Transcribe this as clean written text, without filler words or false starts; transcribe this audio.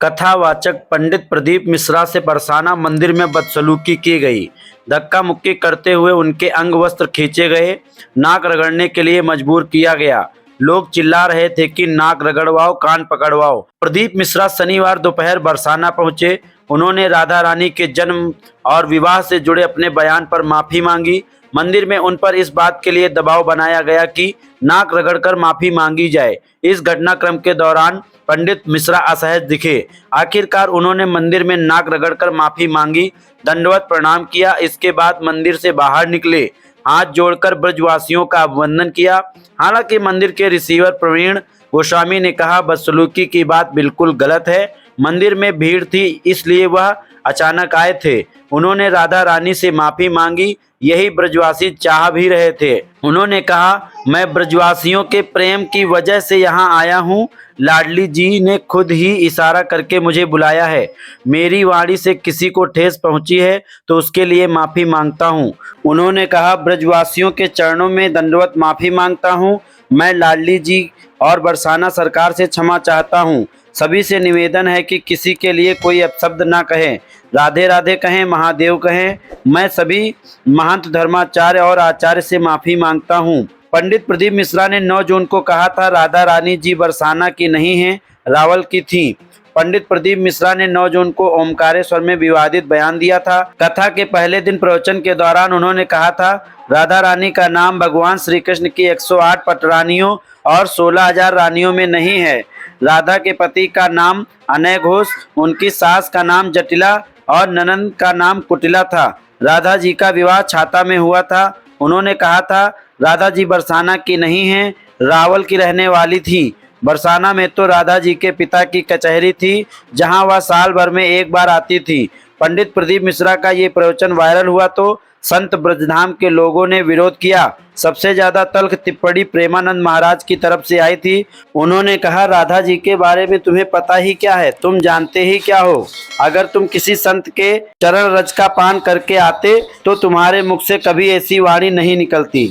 कथावाचक पंडित प्रदीप मिश्रा से बरसाना मंदिर में बदसलूकी की गई। धक्का मुक्की करते हुए उनके अंग वस्त्र खींचे गए, नाक रगड़ने के लिए मजबूर किया गया। लोग चिल्ला रहे थे कि नाक रगड़वाओ, कान पकड़वाओ। प्रदीप मिश्रा शनिवार दोपहर बरसाना पहुंचे। उन्होंने राधा रानी के जन्म और विवाह से जुड़े अपने बयान पर माफी मांगी। मंदिर में उन पर इस बात के लिए दबाव बनाया गया कि नाक रगड़कर माफी मांगी जाए। इस घटनाक्रम के दौरान पंडित मिश्रा असहज दिखे। आखिरकार उन्होंने मंदिर में नाक रगड़कर माफी मांगी, दंडवत प्रणाम किया। इसके बाद मंदिर से बाहर निकले, हाथ जोड़कर ब्रजवासियों का अभिवंदन किया। हालांकि मंदिर के रिसीवर प्रवीण गोस्वामी ने कहा, बदसलूकी की बात बिल्कुल गलत है। मंदिर में भीड़ थी, इसलिए वह अचानक आए थे। उन्होंने राधा रानी से माफी मांगी, यही ब्रजवासी चाह भी रहे थे। उन्होंने कहा, मैं ब्रजवासियों के प्रेम की वजह से यहाँ आया हूँ। लाडली जी ने खुद ही इशारा करके मुझे बुलाया है। मेरी वाणी से किसी को ठेस पहुंची है तो उसके लिए माफी मांगता हूँ। उन्होंने कहा, ब्रजवासियों के चरणों में दंडवत माफी मांगता हूँ। मैं लाडली जी और बरसाना सरकार से क्षमा चाहता हूँ। सभी से निवेदन है कि किसी के लिए कोई अपशब्द ना कहें, राधे राधे कहें, महादेव कहें। मैं सभी महंत, धर्माचार्य और आचार्य से माफी मांगता हूँ। पंडित प्रदीप मिश्रा ने 9 जून को कहा था, राधा रानी जी बरसाना की नहीं हैं, रावल की थीं। पंडित प्रदीप मिश्रा ने 9 जून को ओमकारेश्वर में विवादित बयान दिया था। कथा के पहले दिन प्रवचन के दौरान उन्होंने कहा था, राधा रानी का नाम भगवान श्री कृष्ण की 108 पटरानियों और 16,000 रानियों में नहीं है। राधा के पति का नाम अनय घोष, उनकी सास का नाम जटिला और ननंद का नाम कुटिला था। राधा जी का विवाह छाता में हुआ था। उन्होंने कहा था, राधा जी बरसाना की नहीं हैं, रावल की रहने वाली थी। बरसाना में तो राधा जी के पिता की कचहरी थी, जहां वह साल भर में एक बार आती थी। पंडित प्रदीप मिश्रा का ये प्रवचन वायरल हुआ तो संत ब्रजधाम के लोगों ने विरोध किया। सबसे ज्यादा तल्ख टिप्पणी प्रेमानंद महाराज की तरफ से आई थी। उन्होंने कहा, राधा जी के बारे में तुम्हें पता ही क्या है, तुम जानते ही क्या हो। अगर तुम किसी संत के चरण रज का पान करके आते तो तुम्हारे मुख से कभी ऐसी वाणी नहीं निकलती।